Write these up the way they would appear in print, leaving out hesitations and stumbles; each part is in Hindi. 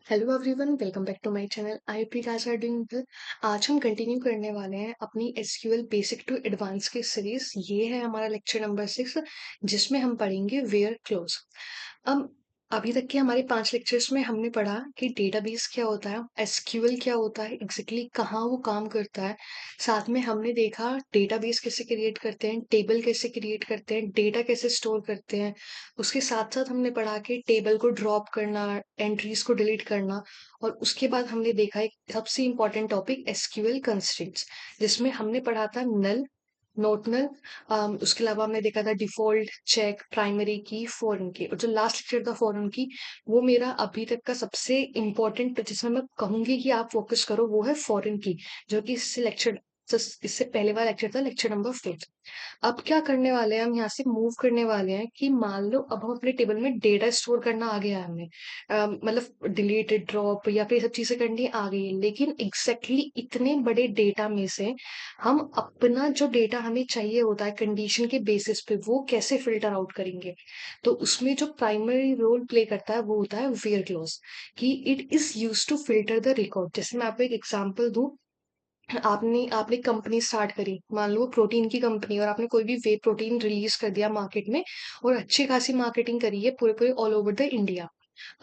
Hello everyone, welcome back to my channel. I hope you guys are doing well. आज हम कंटिन्यू करने वाले हैं अपनी एसक्यूएल बेसिक टू एडवांस की सीरीज। ये है हमारा लेक्चर नंबर 6, जिसमें हम पढ़ेंगे वेयर क्लोज। अब अभी तक के हमारे 5 लेक्चर्स में हमने पढ़ा कि डेटाबेस क्या होता है, एसक्यूएल क्या होता है, एग्जैक्टली कहाँ वो काम करता है। साथ में हमने देखा डेटाबेस कैसे क्रिएट करते हैं, टेबल कैसे क्रिएट करते हैं, डेटा कैसे स्टोर करते हैं। उसके साथ साथ हमने पढ़ा कि टेबल को ड्रॉप करना, एंट्रीज को डिलीट करना। और उसके बाद हमने देखा एक सबसे इम्पोर्टेंट टॉपिक एसक्यूएल कंस्ट्रेंट्स, जिसमें हमने पढ़ा था नल, नोट नल। उसके अलावा हमने देखा था डिफॉल्ट, चेक, प्राइमरी की, फॉरेन की। और जो लास्ट लेक्चर था फॉरेन की, वो मेरा अभी तक का सबसे इम्पोर्टेंट, जिसमें मैं कहूंगी कि आप फोकस करो, वो है फॉरेन की, जो कि इससे पहले वाला लेक्चर था, लेक्चर नंबर 5। अब क्या करने वाले हैं, हम यहाँ से मूव करने वाले हैं कि मान लो अब हम अपने टेबल में डेटा स्टोर करना आ गया है हमें। मतलब डिलीटेड, ड्रॉप या फिर ये सब चीजें करनी आ गई है, लेकिन एग्जैक्टली इतने बड़े डेटा में से हम अपना जो डेटा हमें चाहिए होता है कंडीशन के बेसिस पे, वो कैसे फिल्टर आउट करेंगे। तो उसमें जो प्राइमरी रोल प्ले करता है वो होता है वेयर क्लॉज, कि it is use to filter the record. जैसे मैं आपको एक एग्जांपल दूं, आपने आपने कंपनी स्टार्ट करी, मान लो प्रोटीन की कंपनी, और आपने कोई भी वे प्रोटीन रिलीज कर दिया मार्केट में, और अच्छी खासी मार्केटिंग करी है पूरे पूरे ऑल ओवर द इंडिया।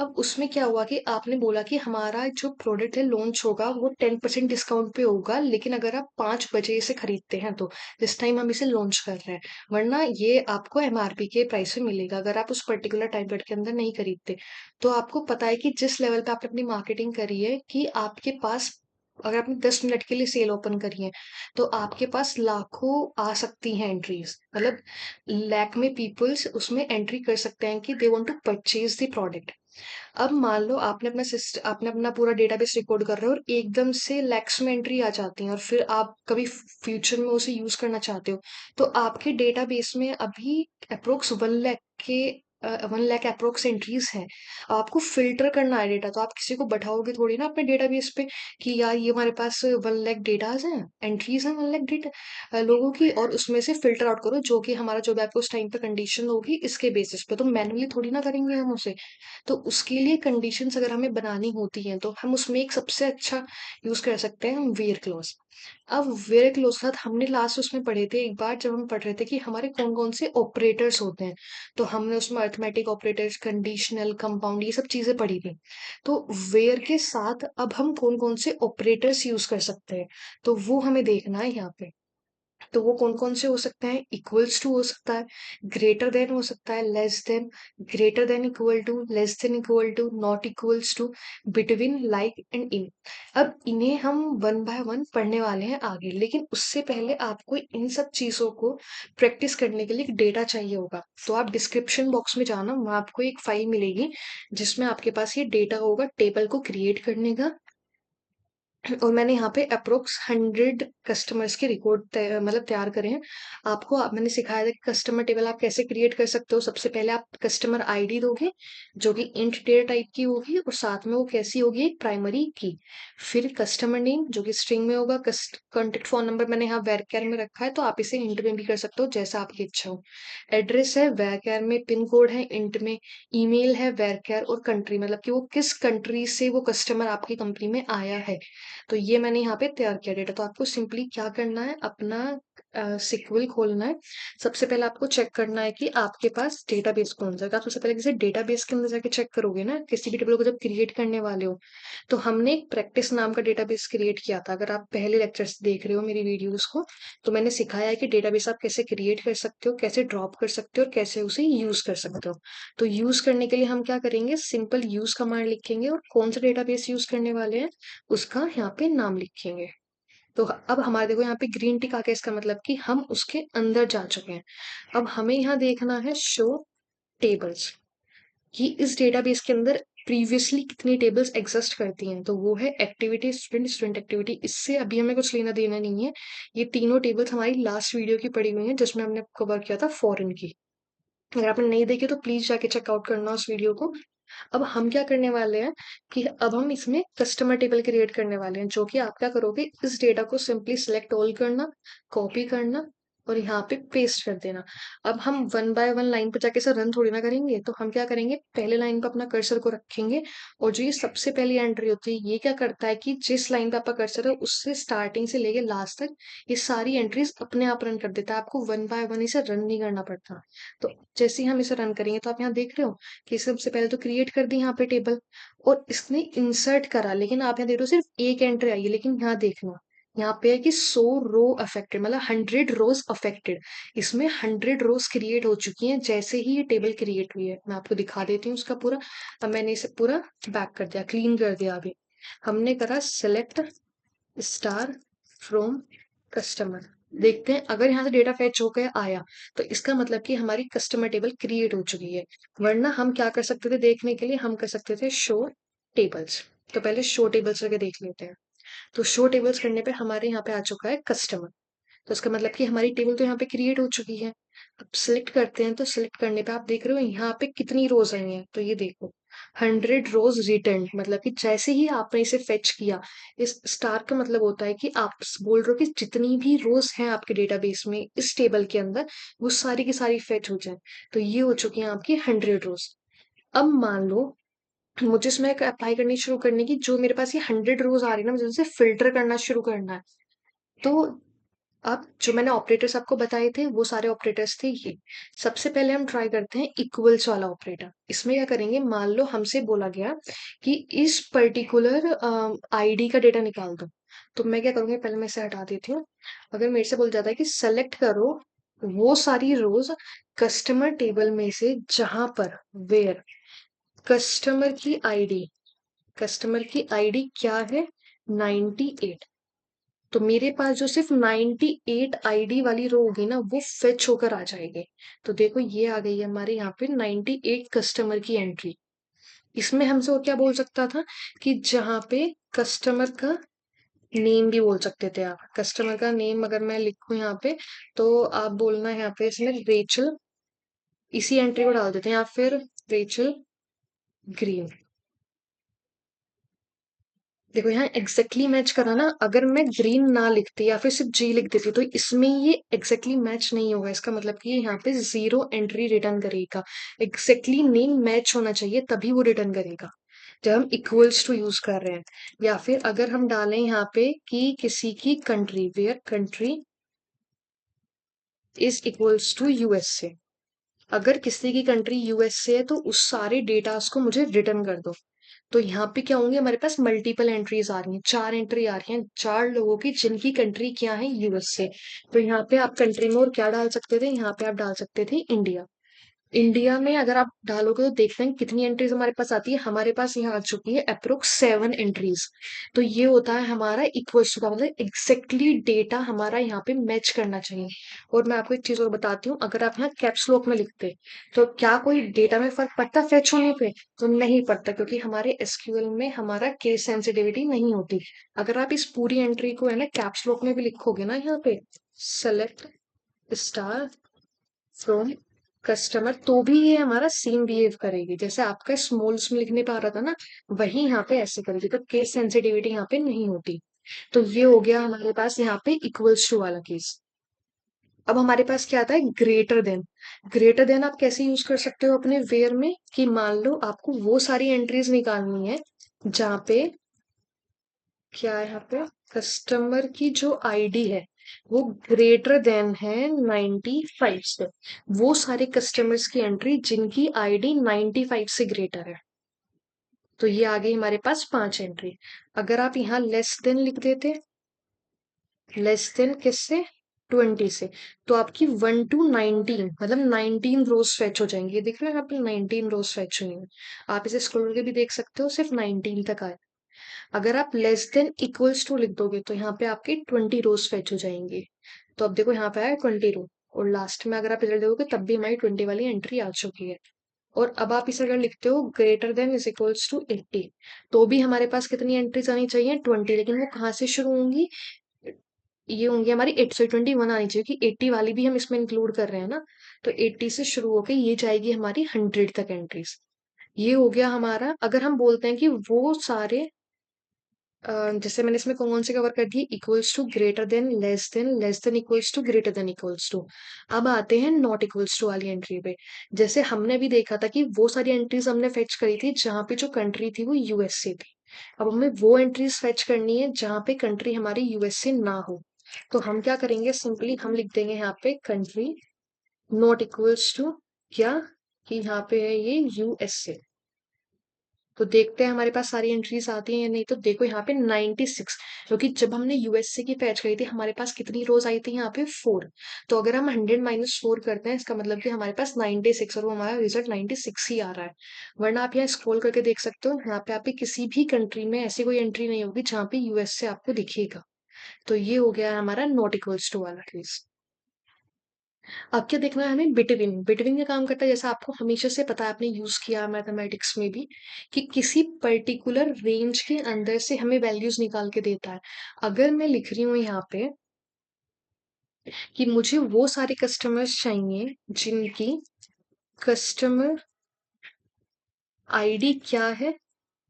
अब उसमें क्या हुआ कि आपने बोला कि हमारा जो प्रोडक्ट है लॉन्च होगा वो 10% डिस्काउंट पे होगा, लेकिन अगर आप 5 बजे से खरीदते हैं तो इस टाइम हम इसे लॉन्च कर रहे हैं, वरना ये आपको एमआरपी के प्राइस में मिलेगा अगर आप उस पर्टिकुलर टाइम पीरियड के अंदर नहीं खरीदते। तो आपको पता है कि जिस लेवल पे आपने अपनी मार्केटिंग करी है, कि आपके पास अगर आपने 10 मिनट के लिए सेल ओपन करी है, तो आपके पास लाखों आ सकती हैं एंट्रीज, मतलब लाख में पीपल्स उसमें एंट्री कर सकते हैं कि they want to purchase the product. अब मान लो आपने अपना पूरा डेटाबेस रिकॉर्ड कर रहे हो और एकदम से लैक्स में एंट्री आ जाती है, और फिर आप कभी फ्यूचर में उसे यूज करना चाहते हो, तो आपके डेटाबेस में अभी अप्रोक्स 1 लाख के 1 लाख अप्रोक्स एंट्रीज हैं। आपको फिल्टर करना है डेटा, तो आप किसी को बैठाओगे थोड़ी ना अपने डेटाबेस पे कि यार ये हमारे पास 1 लाख डेटाज हैं, एंट्रीज हैं 1 लाख डेटा लोगों की, और उसमें से फिल्टर आउट करो जो कि हमारा जो भी आपको उस टाइम पे कंडीशन होगी इसके बेसिस पे। तो मैनुअली थोड़ी ना करेंगे हम उसे। तो उसके लिए कंडीशंस अगर हमें बनानी होती हैं, तो हम उसमें एक सबसे अच्छा यूज कर सकते हैं हम वेयर क्लॉज। अब वेयर क्लॉज के साथ हमने लास्ट उसमें पढ़े थे एक बार, जब हम पढ़ रहे थे कि हमारे कौन कौन से ऑपरेटर्स होते हैं। तो हमने उसमें अर्थमेटिक ऑपरेटर्स, कंडीशनल, कंपाउंड, ये सब चीजें पढ़ी थी। तो वेयर के साथ अब हम कौन कौन से ऑपरेटर्स यूज कर सकते हैं, तो वो हमें देखना है यहाँ पे। तो वो कौन-कौन से हो सकते हैं, इक्वल्स टू हो सकता है, ग्रेटर देन हो सकता है, less than, greater than equal to, less than equal to, not equals to, between, like and in. अब इन्हें हम वन बाय वन पढ़ने वाले हैं आगे, लेकिन उससे पहले आपको इन सब चीजों को प्रैक्टिस करने के लिए एक डेटा चाहिए होगा। तो आप डिस्क्रिप्शन बॉक्स में जाना, वहां आपको एक फाइल मिलेगी जिसमें आपके पास ये डेटा होगा टेबल को क्रिएट करने का। और मैंने यहाँ पे अप्रोक्स 100 कस्टमर्स के रिकॉर्ड मतलब तैयार करे हैं। मैंने सिखाया था कि कस्टमर टेबल आप कैसे क्रिएट कर सकते हो। सबसे पहले आप कस्टमर आईडी दोगे, जो कि इंट डेटा टाइप की होगी, और साथ में वो कैसी होगी, एक प्राइमरी की। फिर कस्टमर नेम जो कि स्ट्रिंग में होगा, कॉन्टेक्ट फोन नंबर मैंने यहाँ वैरक्यार में रखा है, तो आप इसे इंट में भी कर सकते हो जैसा आपकी इच्छा हो। एड्रेस है वैरक्यार में, पिन कोड है इंट में, ईमेल है वैरक्यार, और कंट्री मतलब कि वो किस कंट्री से वो कस्टमर आपकी कंपनी में आया है। तो ये मैंने यहाँ पे तैयार किया डेटा। तो आपको सिंपली क्या करना है, अपना सिक्वल खोलना है। सबसे पहले आपको चेक करना है कि आपके पास डेटाबेस कौन सा है। तो आप सबसे पहले किसी डेटाबेस के अंदर जाके चेक करोगे ना, किसी भी टेबल को जब क्रिएट करने वाले हो। तो हमने एक प्रैक्टिस नाम का डेटाबेस क्रिएट किया था, अगर आप पहले लेक्चर्स देख रहे हो मेरी वीडियोस को, तो मैंने सिखाया है कि डेटाबेस आप कैसे क्रिएट कर सकते हो, कैसे ड्रॉप कर सकते हो, और कैसे उसे यूज कर सकते हो। तो यूज करने के लिए हम क्या करेंगे, सिंपल यूज कमांड लिखेंगे, और कौन सा डेटाबेस यूज करने वाले हैं उसका यहाँ पे नाम लिखेंगे। तो अब हमारे देखो यहाँ पे ग्रीन टिक आ गया, इसका मतलब कि हम उसके अंदर जा चुके हैं। अब हमें यहाँ देखना है शो टेबल्स, कि इस डेटाबेस के अंदर प्रीवियसली कितनी टेबल्स एग्जिस्ट करती हैं। तो वो है एक्टिविटी, स्टूडेंट, स्टूडेंट एक्टिविटी, इससे अभी हमें कुछ लेना देना नहीं है। ये तीनों टेबल्स हमारी लास्ट वीडियो की पड़ी हुई हैं, जिसमें हमने कवर किया था फॉरेन की। अगर आपने नहीं देखी तो प्लीज जाके चेकआउट करना उस वीडियो को। अब हम क्या करने वाले हैं कि अब हम इसमें कस्टमर टेबल क्रिएट करने वाले हैं, जो कि आप क्या करोगे, इस डेटा को सिंपली सिलेक्ट ऑल करना, कॉपी करना, और यहाँ पे पेस्ट कर देना। अब हम वन बाय वन लाइन पे जाके ऐसे रन थोड़ी ना करेंगे, तो हम क्या करेंगे, पहले लाइन पे अपना कर्सर को रखेंगे और जो ये सबसे पहली एंट्री होती है, ये क्या करता है कि जिस लाइन पे आपका कर्सर है उससे स्टार्टिंग से लेके लास्ट तक ये सारी एंट्रीज अपने आप रन कर देता है, आपको वन बाय वन इसे रन नहीं करना पड़ता। तो जैसे ही हम इसे रन करेंगे तो आप यहाँ देख रहे हो कि सबसे पहले तो क्रिएट कर दी यहाँ पे टेबल और इसने इंसर्ट करा, लेकिन आप यहाँ देख रहे हो सिर्फ एक एंट्री आई है, लेकिन यहाँ देखना यहाँ पे है कि 100 रो अफेक्टेड, मतलब 100 रोज अफेक्टेड। इसमें 100 रोज क्रिएट हो चुकी हैं जैसे ही ये टेबल क्रिएट हुई है। मैं आपको दिखा देती हूँ उसका पूरा। अब मैंने इसे पूरा बैक कर दिया, क्लीन कर दिया। अभी हमने करा सेलेक्ट स्टार फ्रॉम कस्टमर। देखते हैं अगर यहाँ से डेटा फैच होकर आया तो इसका मतलब कि हमारी कस्टमर टेबल क्रिएट हो चुकी है। वरना हम क्या कर सकते थे देखने के लिए, हम कर सकते थे शो टेबल्स। तो पहले शो टेबल्स करके देख लेते हैं। तो शो टेबल्स करने पे हमारे यहाँ पे आ चुका है कस्टमर। तो इसका मतलब कि हमारी टेबल तो यहाँ पे क्रिएट हो चुकी है। अब सिलेक्ट करते हैं, तो सिलेक्ट करने पे आप देख रहे हो यहाँ पे कितनी रोज आई हैं, तो ये देखो 100 रोज रिटर्न, मतलब कि जैसे ही आपने इसे फेच किया, इस स्टार का मतलब होता है कि आप बोल रहे हो कि जितनी भी रोज हैं आपके डेटाबेस में इस टेबल के अंदर वो सारी की सारी फेच हो जाए। तो ये हो चुकी है आपकी 100 रोज। अब मान लो मुझे इसमें एक अप्लाई करनी शुरू करने की, जो मेरे पास ये 100 रोज आ रही है ना, मुझे उसे फिल्टर करना शुरू करना है। तो अब जो मैंने ऑपरेटर्स आपको बताए थे वो सारे ऑपरेटर्स थे ये। सबसे पहले हम ट्राई करते हैं इक्वल्स वाला ऑपरेटर। इसमें क्या करेंगे, मान लो हमसे बोला गया कि इस पर्टिकुलर आईडी का डेटा निकाल दो। तो मैं क्या करूंगी, पहले मैं इसे हटा देती हूँ। अगर मेरे से बोल जाता है कि सेलेक्ट करो वो सारी रोज कस्टमर टेबल में से जहां पर वेयर कस्टमर की आईडी, कस्टमर की आईडी क्या है, 98। तो मेरे पास जो सिर्फ 98 आईडी वाली रो होगी ना वो फेच होकर आ जाएगी। तो देखो ये आ गई है हमारे यहाँ पे 98 कस्टमर की एंट्री। इसमें हमसे और क्या बोल सकता था कि जहाँ पे कस्टमर का नेम भी बोल सकते थे आप। कस्टमर का नेम अगर मैं लिखूं यहाँ पे, तो आप बोलना है यहाँ पे इसमें रेचल, इसी एंट्री को डाल देते हैं, या फिर रेचल ग्रीन। देखो यहाँ एग्जैक्टली मैच करा ना। अगर मैं ग्रीन ना लिखती या फिर सिर्फ जी लिख देती तो इसमें ये एग्जैक्टली मैच नहीं होगा। इसका मतलब कि ये यहाँ पे 0 एंट्री रिटर्न करेगा। एग्जैक्टली नेम मैच होना चाहिए तभी वो रिटर्न करेगा जब हम इक्वल्स टू यूज कर रहे हैं। या फिर अगर हम डालें यहाँ पे कि किसी की country, where country is equals to USA. अगर किसी की कंट्री यूएसए है तो उस सारे डेटास को मुझे रिटर्न कर दो। तो यहाँ पे क्या होंगे, हमारे पास मल्टीपल एंट्रीज आ रही हैं, 4 एंट्री आ रही हैं, 4 लोगों की जिनकी कंट्री क्या है, यूएसए। तो यहाँ पे आप कंट्री में और क्या डाल सकते थे, यहाँ पे आप डाल सकते थे इंडिया। इंडिया में अगर आप डालोगे तो देखते हैं कितनी एंट्रीज हमारे पास आती है। हमारे पास यहाँ आ चुकी है अप्रोक्स 7 एंट्रीज। तो ये होता है हमारा इक्वल टू का मतलब एग्जैक्टली डेटा हमारा यहाँ पे मैच करना चाहिए। और मैं आपको एक चीज और बताती हूँ, अगर आप यहाँ कैप्स लॉक में लिखते तो क्या कोई डेटा में फर्क पड़ता फेच होने पे, तो नहीं पड़ता, क्योंकि हमारे एसक्यूएल में हमारा केस सेंसिटिविटी नहीं होती। अगर आप इस पूरी एंट्री को है ना कैप्स लॉक में भी लिखोगे ना, यहाँ पे सेलेक्ट स्टार फ्रॉम कस्टमर, तो भी ये हमारा सेम बिहेव करेगी जैसे आपका स्मॉल्स में लिखने पे आ रहा था ना, वही यहाँ पे ऐसे करेगी। तो केस सेंसिटिविटी यहाँ पे नहीं होती। तो ये हो गया हमारे पास यहाँ पे इक्वल्स टू वाला केस। अब हमारे पास क्या आता है, ग्रेटर देन। ग्रेटर देन आप कैसे यूज कर सकते हो अपने वेयर में, कि मान लो आपको वो सारी एंट्रीज निकालनी है जहाँ पे क्या है, यहाँ पे कस्टमर की जो आईडी है वो ग्रेटर देन है 95 से। वो सारे कस्टमर्स की एंट्री जिनकी आईडी 95 से ग्रेटर है। तो ये आ गई हमारे पास 5 एंट्री। अगर आप यहाँ लेस देन लिख देते, लेस देन किससे, 20 से, तो आपकी 1 to 19 मतलब 19 रोज फेच हो जाएंगे। ये दिख रहा है यहाँ पे 19 रोज फेच हुई हैं। आप इसे स्क्रॉल करके भी देख सकते हो, सिर्फ 19 तक आए। अगर आप लेस देन इक्वल्स टू लिख दोगे तो यहाँ पे आपकी 20 रोज फेच हो जाएंगी। तो अब देखो यहाँ पे आया 20 रो, और लास्ट में अगर आप रिजल्ट देखोगे तब भी हमारी 20 वाली एंट्री आ चुकी है। और अब आप इसे अगर लिखते हो greater than is equals to 80, तो भी हमारे पास कितनी एंट्रीज आनी चाहिए, 20। लेकिन वो कहाँ से शुरू होंगी, ये होंगी हमारी 8 से 21 आनी चाहिए, कि 80 वाली भी हम इसमें इंक्लूड कर रहे हैं ना। तो 80 से शुरू होकर ये जाएगी हमारी 100 तक एंट्रीज। ये हो गया हमारा। अगर हम बोलते हैं कि वो सारे जैसे मैंने इसमें कौन से कवर कर दिए, equals to, greater than, less than equals to, greater than equals to. अब आते हैं नॉट इक्वल्स टू वाली एंट्री पे। जैसे हमने भी देखा था कि वो सारी एंट्रीज हमने फेच करी थी जहां पे जो कंट्री थी वो यूएसए थी। अब हमें वो एंट्रीज फेच करनी है जहां पे कंट्री हमारी यूएसए ना हो। तो हम क्या करेंगे, सिंपली हम लिख देंगे यहाँ पे कंट्री नॉट इक्वल्स टू क्या, कि यहाँ पे है ये यूएसए। तो देखते हैं हमारे पास सारी एंट्रीज आती हैं या नहीं। तो देखो यहाँ पे 96, क्योंकि जब हमने यूएसए की फैच करी थी हमारे पास कितनी रोज आई थी, यहाँ पे 4। तो अगर हम 100 - 4 करते हैं इसका मतलब कि हमारे पास 96, और वो हमारा रिजल्ट 96 ही आ रहा है। वरना आप यहाँ स्क्रॉल करके देख सकते हो, यहाँ पे आपकी किसी भी कंट्री में ऐसी कोई एंट्री नहीं होगी जहाँ पे यूएसए आपको दिखेगा। तो ये हो गया हमारा नॉट इक्वल्स टू वाला केस। अब क्या देखना है हमें, बिटवीन। बिटवीन का काम करता है, जैसा आपको हमेशा से पता है, आपने यूज किया मैथमेटिक्स में भी, कि किसी पर्टिकुलर रेंज के अंदर से हमें वैल्यूज निकाल के देता है। अगर मैं लिख रही हूँ यहाँ पे कि मुझे वो सारे कस्टमर्स चाहिए जिनकी कस्टमर आईडी क्या है,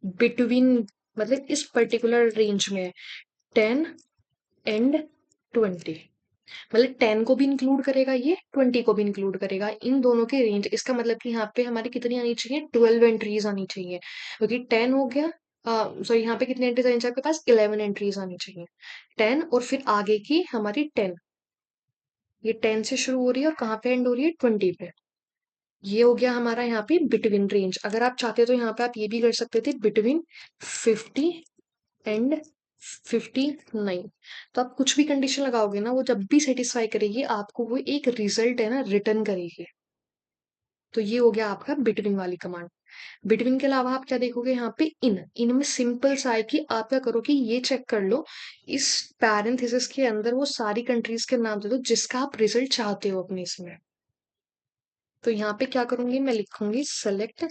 बिटवीन, मतलब इस पर्टिकुलर रेंज में है, 10 and 20। मतलब 10 को भी इंक्लूड करेगा, ये 20 को भी इंक्लूड करेगा, इन दोनों के रेंज। इसका मतलब कि यहाँ पे हमारी कितनी आनी चाहिए, 12 एंट्रीज आनी चाहिए, क्योंकि 10 हो गया। सॉरी, यहाँ पे कितनी एंट्रीज आनी चाहिए आपके पास, 11 एंट्रीज आनी चाहिए। 10 और फिर आगे की हमारी 10, ये 10 से शुरू हो रही है और कहाँ पे एंड हो रही है, 20 पे। ये हो गया हमारा यहाँ पे बिटवीन रेंज। अगर आप चाहते तो यहाँ पे आप ये भी कर सकते थे, बिटवीन 50 and 59। तो आप कुछ भी कंडीशन लगाओगे ना, वो जब भी सेटिस्फाई करेगी आपको, वो एक रिजल्ट है ना रिटर्न करेगी। तो ये हो गया आपका बिटवीन वाली कमांड। बिटवीन के अलावा आप क्या देखोगे यहाँ पे, इन। इन में सिंपल सा है कि आप क्या करो कि ये चेक कर लो, इस पैरेंथेसिस के अंदर वो सारी कंट्रीज के नाम दे दो जिसका आप रिजल्ट चाहते हो अपने इसमें। तो यहाँ पे क्या करूंगी, मैं लिखूंगी select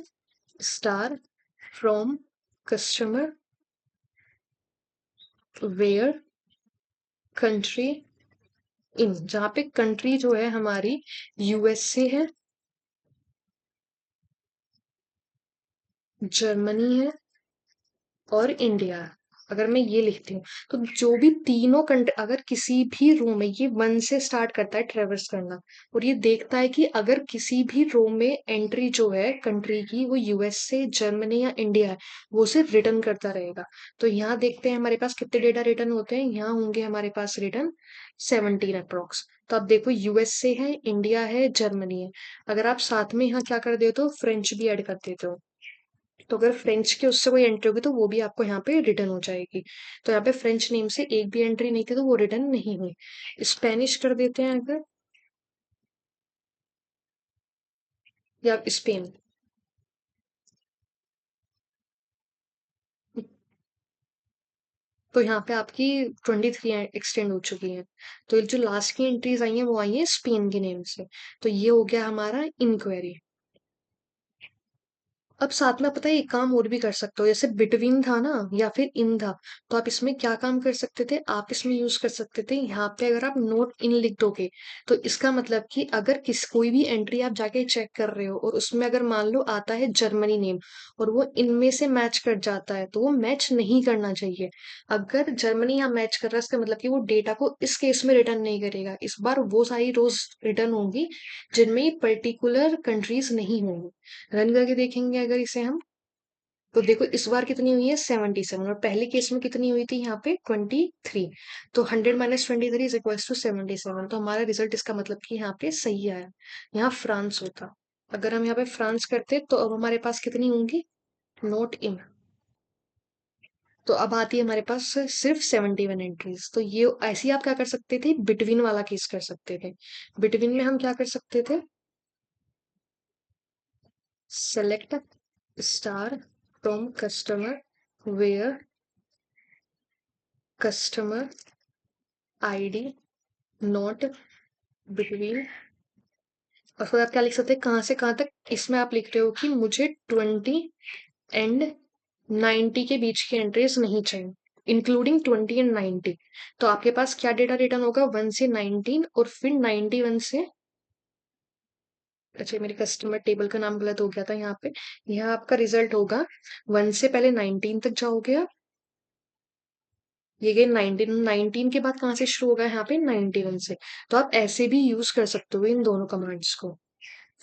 star from customer where country in, जहाँ पे कंट्री जो है हमारी यूएसए है, जर्मनी है और इंडिया है। अगर मैं ये लिखती हूँ तो जो भी तीनों कंट्री, अगर किसी भी रो में, ये 1 से स्टार्ट करता है ट्रेवर्स करना, और ये देखता है कि अगर किसी भी रो में एंट्री जो है कंट्री की वो यूएसए, जर्मनी या इंडिया है, वो उसे रिटर्न करता रहेगा। तो यहाँ देखते हैं हमारे पास कितने डेटा रिटर्न होते हैं, यहाँ होंगे हमारे पास रिटर्न 17 अप्रोक्स। तो आप देखो यूएसए है, इंडिया है, जर्मनी है। अगर आप साथ में यहाँ क्या कर देते हो, फ्रेंच भी ऐड कर देते हो, तो अगर फ्रेंच की उससे कोई एंट्री होगी तो वो भी आपको यहाँ पे रिटर्न हो जाएगी। तो यहाँ पे फ्रेंच नेम से एक भी एंट्री नहीं थी तो वो रिटर्न नहीं हुई। स्पेनिश कर देते हैं अगर, या स्पेन। तो यहाँ पे आपकी 23 एक्सटेंड हो चुकी है। तो ये जो लास्ट की एंट्रीज आई हैं वो आई है स्पेन के नेम से। तो ये हो गया हमारा इंक्वायरी। अब साथ में पता है एक काम और भी कर सकते हो, जैसे बिटवीन था ना या फिर इन था, तो आप इसमें क्या काम कर सकते थे, आप इसमें यूज कर सकते थे, यहाँ पे अगर आप नोट इन लिख दोगे तो इसका मतलब कि अगर कोई भी एंट्री आप जाके चेक कर रहे हो और उसमें अगर मान लो आता है जर्मनी नेम और वो इनमें से मैच कर जाता है, तो वो मैच नहीं करना चाहिए। अगर जर्मनी यहाँ मैच कर रहा है इसका मतलब कि वो डेटा को इस केस में रिटर्न नहीं करेगा, इस बार वो सारी रोज रिटर्न होंगी जिनमें पर्टिकुलर कंट्रीज नहीं होंगी। रन करके देखेंगे अगर इसे हम, तो देखो इस बार कितनी हुई है, 77, और पहले केस में कितनी हुई थी यहाँ पे, 23। तो 100 - 23 = 77। तो हमारा रिजल्ट इसका मतलब कि यहाँ पे सही आया। यहाँ फ्रांस होता, अगर हम यहाँ पे फ्रांस करते तो अब हमारे पास कितनी होंगी, नोट इन। तो अब आती है हमारे पास सिर्फ 71 एंट्रीज। तो ये ऐसे ही आप क्या कर सकते थे, बिटवीन वाला केस कर सकते थे। बिटवीन में हम क्या कर सकते थे, select star from customer where customer ID not between, और फिर आप क्या लिख सकते हैं, कहाँ से कहाँ तक। इसमें आप लिख रहे हो कि मुझे 20 and 90 के बीच की एंट्रीज नहीं चाहिए, इंक्लूडिंग 20 and 90। तो आपके पास क्या डेटा रिटर्न होगा, 1 से 19 और फिर 91 से, अच्छा मेरे कस्टमर टेबल का नाम गलत हो गया था यहाँ पे। यहाँ आपका रिजल्ट होगा 1 से पहले 19 तक जाओगे आप, ये गई 19, 19 के बाद कहाँ से शुरू होगा यहाँ पे 91 से। तो आप ऐसे भी यूज कर सकते हो इन दोनों कमांड्स को।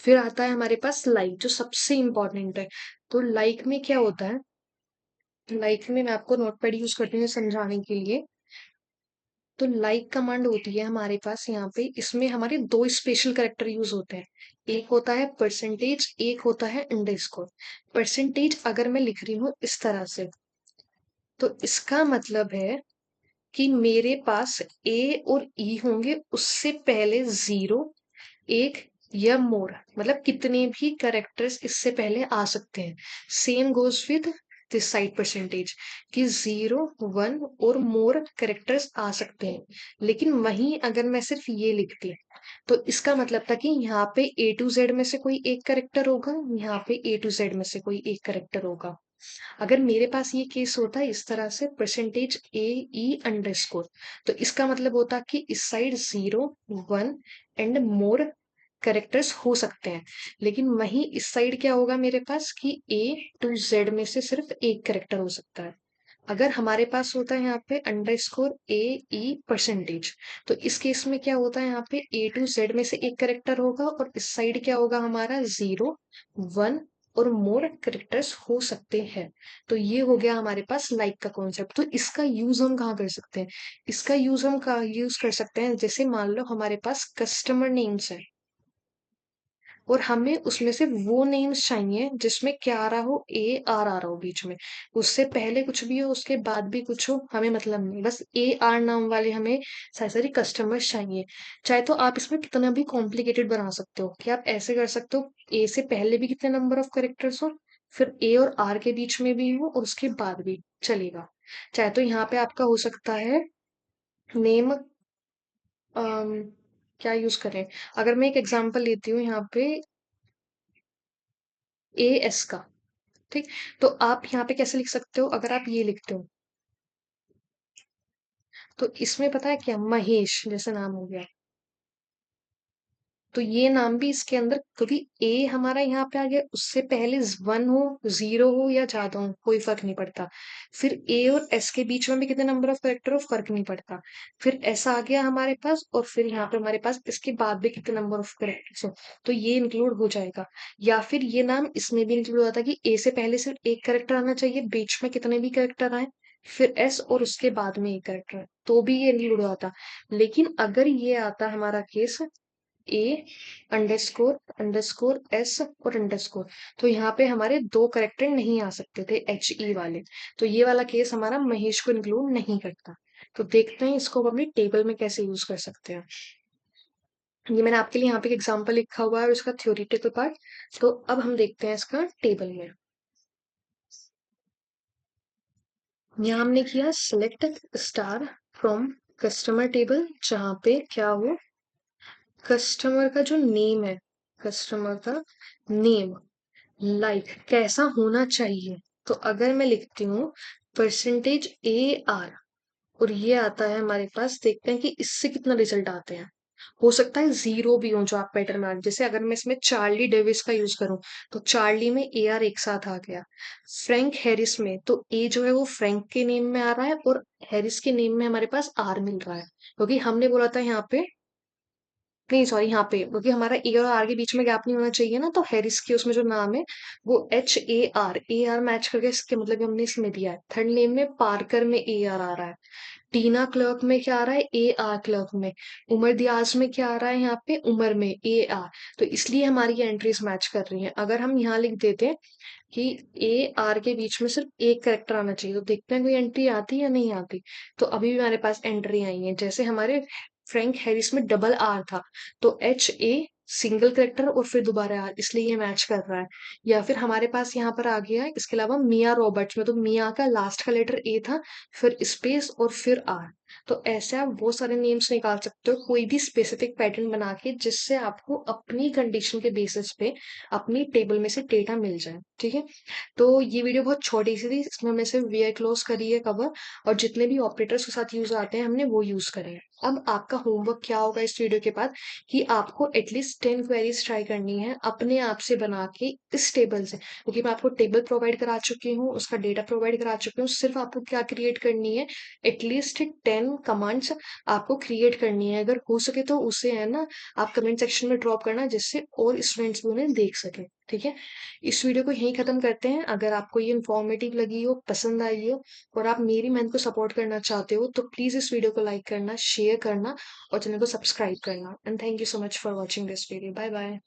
फिर आता है हमारे पास लाइक, जो सबसे इंपॉर्टेंट है। तो लाइक में क्या होता है, लाइक में मैं आपको नोटपैड यूज करती हूँ समझाने के लिए। तो लाइक कमांड होती है हमारे पास यहाँ पे, इसमें हमारे दो स्पेशल कैरेक्टर यूज होते हैं। एक होता है परसेंटेज, एक होता है अंडरस्कोर। परसेंटेज अगर मैं लिख रही हूँ इस तरह से, तो इसका मतलब है कि मेरे पास ए और ई होंगे, उससे पहले जीरो, एक या मोर, मतलब कितने भी करेक्टर्स इससे पहले आ सकते हैं। Same goes with this side percentage, कि जीरो, वन और मोर करेक्टर्स आ सकते हैं। लेकिन वहीं अगर मैं सिर्फ ये लिखती, तो इसका मतलब था कि यहाँ पे ए टू जेड में से कोई एक करेक्टर होगा, यहाँ पे ए टू जेड में से कोई एक करेक्टर होगा। अगर मेरे पास ये केस होता है इस तरह से, परसेंटेज ए ई अंडरस्कोर, तो इसका मतलब होता कि इस side zero, one and more characters हो सकते हैं। लेकिन वहीं इस साइड क्या होगा मेरे पास, कि ए टू जेड में से सिर्फ एक करेक्टर हो सकता है। अगर हमारे पास होता है यहाँ पे अंडरस्कोर ए ई परसेंटेज, तो इस केस में क्या होता है, यहाँ पे ए टू जेड में से एक करेक्टर होगा और इस साइड क्या होगा हमारा, जीरो, वन और मोर करेक्टर्स हो सकते हैं। तो ये हो गया हमारे पास लाइक का कॉन्सेप्ट। तो इसका यूज हम कहाँ कर सकते हैं, इसका यूज हम कहाँ यूज कर सकते हैं, जैसे मान लो हमारे पास कस्टमर नेम्स है और हमें उसमें से वो नेम्स चाहिए जिसमें क्या आ रहा हो, ए आर आ रहा हो बीच में। उससे पहले कुछ भी हो, उसके बाद भी कुछ हो, हमें मतलब नहीं, बस ए आर नाम वाले हमें सारे सारे कस्टमर्स चाहिए। चाहे तो आप इसमें कितना भी कॉम्प्लिकेटेड बना सकते हो, कि आप ऐसे कर सकते हो, ए से पहले भी कितने नंबर ऑफ करेक्टर्स हो, फिर ए और आर के बीच में भी हो और उसके बाद भी चलेगा। चाहे तो यहाँ पे आपका हो सकता है नेम, क्या यूज करें, अगर मैं एक एग्जांपल लेती हूँ यहाँ पे ए एस का, ठीक। तो आप यहाँ पे कैसे लिख सकते हो, अगर आप ये लिखते हो, तो इसमें पता है क्या, महेश जैसे नाम हो गया, तो ये नाम भी इसके अंदर, क्योंकि ए हमारा यहाँ पे आ गया, उससे पहले वन हो, जीरो हो या ज्यादा हो, कोई फर्क नहीं पड़ता। फिर ए और एस के बीच में भी कितने नंबर ऑफ करेक्टर हो, फर्क नहीं पड़ता। फिर ऐसा आ गया हमारे पास, और फिर यहाँ पे हमारे पास इसके बाद भी कितने नंबर ऑफ करेक्टर्स हो, तो ये इंक्लूड हो जाएगा। या फिर ये नाम इसमें भी इंक्लूड होता है कि ए से पहले सिर्फ एक करेक्टर आना चाहिए, बीच में कितने भी करेक्टर आए, फिर एस और उसके बाद में एक करेक्टर, तो भी ये इंक्लूड होता। लेकिन अगर ये आता हमारा case A underscore underscore S और अंडरस्कोर, तो यहाँ पे हमारे दो करेक्टर नहीं आ सकते थे एच ई वाले, तो ये वाला केस हमारा महेश को इंक्लूड नहीं करता। तो देखते हैं इसको हम अपनी टेबल में कैसे यूज कर सकते हैं। ये मैंने आपके लिए यहाँ पे एक एग्जांपल लिखा हुआ है इसका थ्योरेटिकल पार्ट। तो अब हम देखते हैं इसका टेबल में। यहाँ हमने किया select star from customer table, जहाँ पे क्या हो, कस्टमर का जो नेम है, कस्टमर का नेम लाइक कैसा होना चाहिए। तो अगर मैं लिखती हूँ परसेंटेज ए आर, और ये आता है हमारे पास, देखते हैं कि इससे कितना रिजल्ट आते हैं। हो सकता है जीरो भी हो जो आप पैटर्न में, जैसे अगर मैं इसमें चार्ली डेविस का यूज करूं, तो चार्ली में ए आर एक साथ आ गया। फ्रैंक हैरिस में तो ए जो है वो फ्रैंक के नेम में आ रहा है और हैरिस के नेम में हमारे पास आर मिल रहा है, क्योंकि हमने बोला था यहाँ पे, नहीं सॉरी, यहाँ पे क्योंकि हमारा ए और आर के बीच में गैप नहीं होना चाहिए ना, तो हैरिस के उसमें जो नाम है वो ए आर मैच करके, इसके मतलब हमने इसमें दिया है। थर्ड नेम में पार्कर में ए आर आ रहा है, टीना क्लर्क में क्या आ रहा है, ए आर क्लर्क में, उमर दियाज में क्या आ रहा है यहाँ पे, उमर में ए आर। तो इसलिए हमारी एंट्रीज मैच कर रही हैं। अगर हम यहाँ लिख देते हैं कि ए आर के बीच में सिर्फ एक करेक्टर आना चाहिए, तो देखते हैं कोई एंट्री आती है या नहीं आती। तो अभी भी हमारे पास एंट्री आई है, जैसे हमारे फ्रैंक हैरिस में डबल आर था, तो एच ए सिंगल करेक्टर और फिर दोबारा आर, इसलिए ये मैच कर रहा है। या फिर हमारे पास यहाँ पर आ गया है, इसके अलावा मिया रॉबर्ट्स में, तो मिया का लास्ट का लेटर ए था, फिर स्पेस और फिर आर, तो ऐसे आप बहुत सारे नेम्स निकाल सकते हो, कोई भी स्पेसिफिक पैटर्न बना के जिससे आपको अपनी कंडीशन के बेसिस पे अपनी टेबल में से डेटा मिल जाए, ठीक है? तो ये वीडियो बहुत छोटी-सी थी, इसमें हमने सिर्फ वेयर क्लोज करी है कवर और जितने भी ऑपरेटर्स के साथ यूज़ आते हैं हमने वो यूज़ करे हैं। अब आपका होमवर्क क्या होगा इस वीडियो के बाद कि आपको एटलीस्ट 10 क्वेरीज़ ट्राई करनी है अपने आप से बना के इस टेबल से, क्योंकि मैं आपको टेबल प्रोवाइड करा चुकी हूँ, उसका डेटा प्रोवाइड करा चुकी हूँ, सिर्फ आपको क्या क्रिएट करनी है, एटलीस्ट 10 कमांड्स आपको क्रिएट करनी है। अगर हो सके तो उसे है ना आप कमेंट सेक्शन में ड्रॉप करना जिससे और स्टूडेंट्स भी उन्हें देख सकें, ठीक है? इस वीडियो को यहीं खत्म करते हैं। अगर आपको ये इन्फॉर्मेटिव लगी हो, पसंद आई हो और आप मेरी मेहनत को सपोर्ट करना चाहते हो, तो प्लीज़ इस वीडियो को लाइक करना, शेयर करना और चैनल को सब्सक्राइब करना। And thank you so much for watching this video. Bye bye.